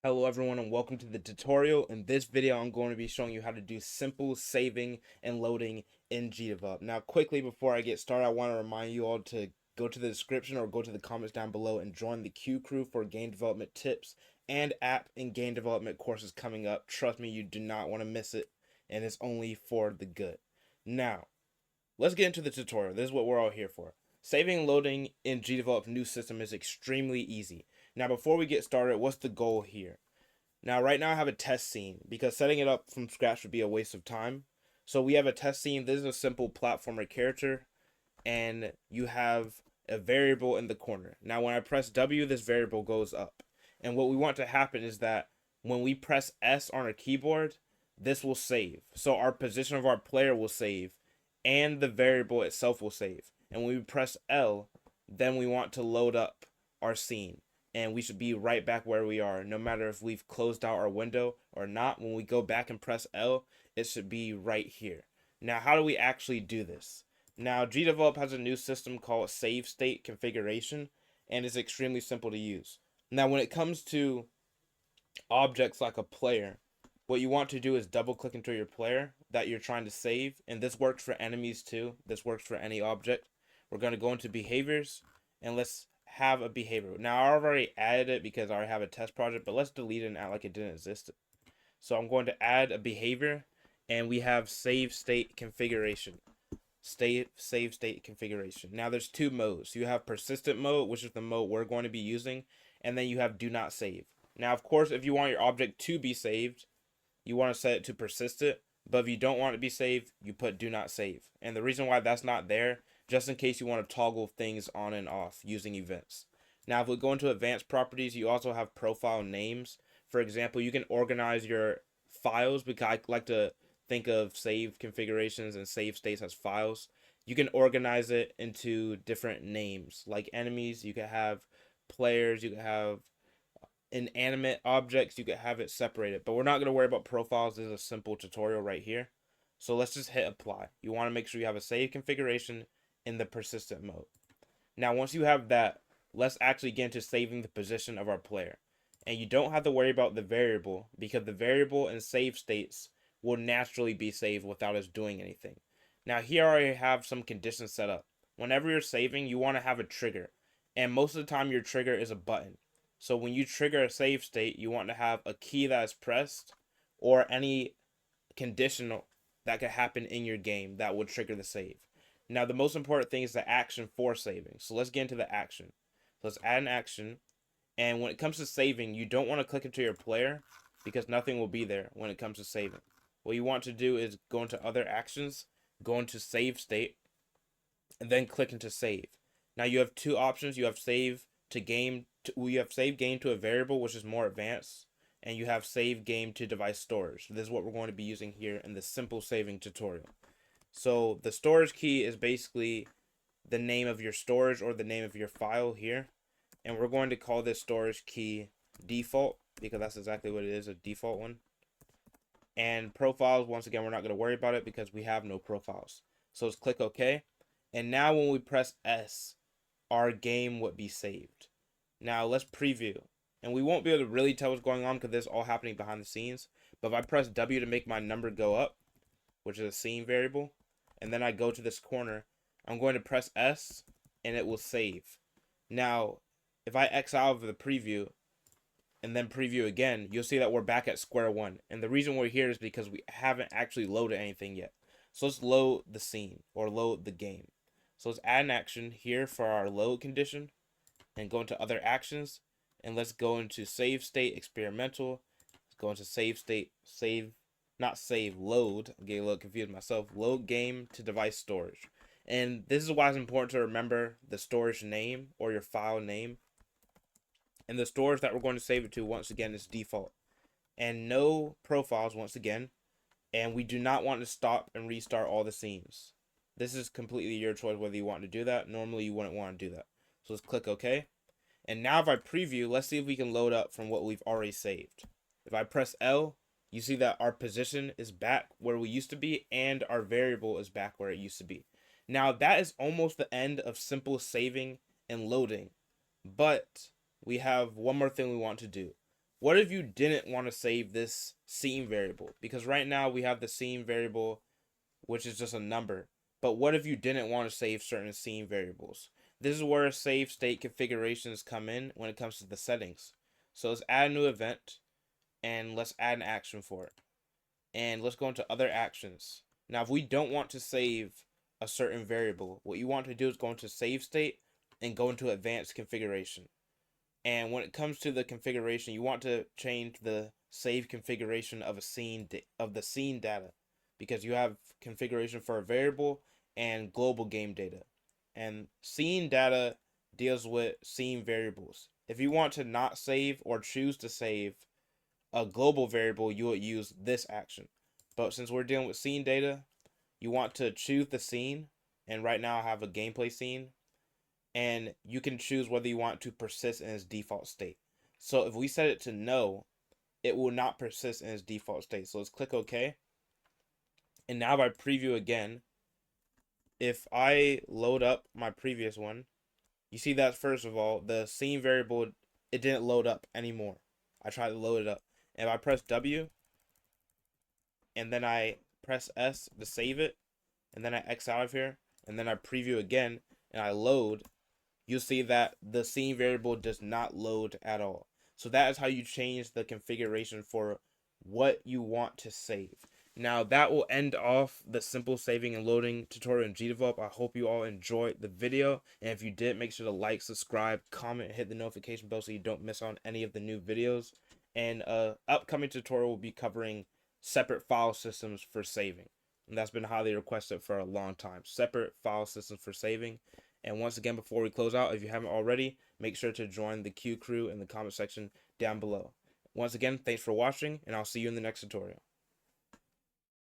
Hello everyone and welcome to the tutorial. In this video I'm going to be showing you how to do simple saving and loading in GDevelop. Now quickly before I get started, I want to remind you all to go to the description or go to the comments down below and join the Q crew for game development tips and app and game development courses coming up. Trust me, you do not want to miss it, and it's only for the good. Now let's get into the tutorial. This is what we're all here for. Saving and loading in GDevelop new system is extremely easy. Now before we get started, what's the goal here? Now, right now I have a test scene because setting it up from scratch would be a waste of time. So we have a test scene. This is a simple platformer character, and you have a variable in the corner. Now, when I press W, this variable goes up. And what we want to happen is that when we press S on our keyboard, this will save. So our position of our player will save, and the variable itself will save. And when we press L, then we want to load up our scene, and we should be right back where we are, no matter if we've closed out our window or not. When we go back and press L, it should be right here. Now, how do we actually do this? Now, GDevelop has a new system called Save State Configuration, and it's extremely simple to use. Now, when it comes to objects like a player, what you want to do is double click into your player that you're trying to save, and this works for enemies too. This works for any object. We're going to go into behaviors, and let's have a behavior. Now I already added it because I already have a test project, but let's delete it and act like it didn't exist. So I'm going to add a behavior, and we have save state configuration. Save state configuration. Now there's two modes. You have persistent mode, which is the mode we're going to be using, and then you have do not save. Now of course, if you want your object to be saved, you want to set it to persistent, but if you don't want it to be saved, you put do not save. And the reason why that's not there, just in case you want to toggle things on and off using events. Now, if we go into advanced properties, you also have profile names. For example, you can organize your files, because I like to think of save configurations and save states as files. You can organize it into different names, like enemies. You can have players. You can have inanimate objects. You can have it separated, but we're not going to worry about profiles. This is a simple tutorial right here. So let's just hit apply. You want to make sure you have a save configuration in the persistent mode. Now, once you have that, let's actually get into saving the position of our player. And you don't have to worry about the variable, because the variable and save states will naturally be saved without us doing anything. Now, here I already have some conditions set up. Whenever you're saving, you want to have a trigger. And most of the time, your trigger is a button. So when you trigger a save state, you want to have a key that is pressed, or any condition that could happen in your game that would trigger the save. Now, the most important thing is the action for saving. So let's get into the action. So let's add an action. And when it comes to saving, you don't want to click into your player, because nothing will be there when it comes to saving. What you want to do is go into other actions, go into save state, and then click into save. Now you have two options. You have save to game. You have save game to a variable, which is more advanced, and you have save game to device storage. This is what we're going to be using here in the simple saving tutorial. So the storage key is basically the name of your storage or the name of your file here. And we're going to call this storage key default, because that's exactly what it is, a default one. And profiles, once again, we're not going to worry about it because we have no profiles. So let's click OK. And now when we press S, our game would be saved. Now let's preview. And we won't be able to really tell what's going on because this is all happening behind the scenes. But if I press W to make my number go up, which is a scene variable, and then I go to this corner, I'm going to press S, and it will save. Now, if I X out of the preview and then preview again, you'll see that we're back at square one. And the reason we're here is because we haven't actually loaded anything yet. So let's load the scene, or load the game. So let's add an action here for our load condition, and go into other actions, and let's go into save state experimental. Let's go into save state, load. I'm getting a little confused myself. Load game to device storage. And this is why it's important to remember the storage name or your file name. And the storage that we're going to save it to, once again, is default. And no profiles, once again. And we do not want to stop and restart all the scenes. This is completely your choice whether you want to do that. Normally, you wouldn't want to do that. So let's click OK. And now if I preview, let's see if we can load up from what we've already saved. If I press L, you see that our position is back where we used to be, and our variable is back where it used to be. Now that is almost the end of simple saving and loading, but we have one more thing we want to do. what if you didn't want to save this scene variable? Because right now we have the scene variable, which is just a number. But what if you didn't want to save certain scene variables? This is where save state configurations come in when it comes to the settings. So let's add a new event and let's add an action for it. And let's go into other actions. Now, if we don't want to save a certain variable, what you want to do is go into save state and go into advanced configuration. And when it comes to the configuration, you want to change the save configuration of the scene data, because you have configuration for a variable and global game data. And scene data deals with scene variables. If you want to not save or choose to save a global variable, you would use this action. But since we're dealing with scene data, you want to choose the scene. And right now I have a gameplay scene, and you can choose whether you want to persist in its default state. So if we set it to no, it will not persist in its default state. So let's click OK. And now if I preview again, if I load up my previous one, you see that first of all, the scene variable, it didn't load up anymore. I tried to load it up. And if I press W, and then I press S to save it, and then I X out of here, and then I preview again, and I load, you'll see that the scene variable does not load at all. So that is how you change the configuration for what you want to save. Now that will end off the simple saving and loading tutorial in GDevelop. I hope you all enjoyed the video, and if you did, make sure to like, subscribe, comment, hit the notification bell so you don't miss on any of the new videos. And upcoming tutorial will be covering separate file systems for saving, and that's been highly requested for a long time. Separate file systems for saving. And once again, before we close out, if you haven't already, make sure to join the Q crew in the comment section down below. Once again, thanks for watching, and I'll see you in the next tutorial.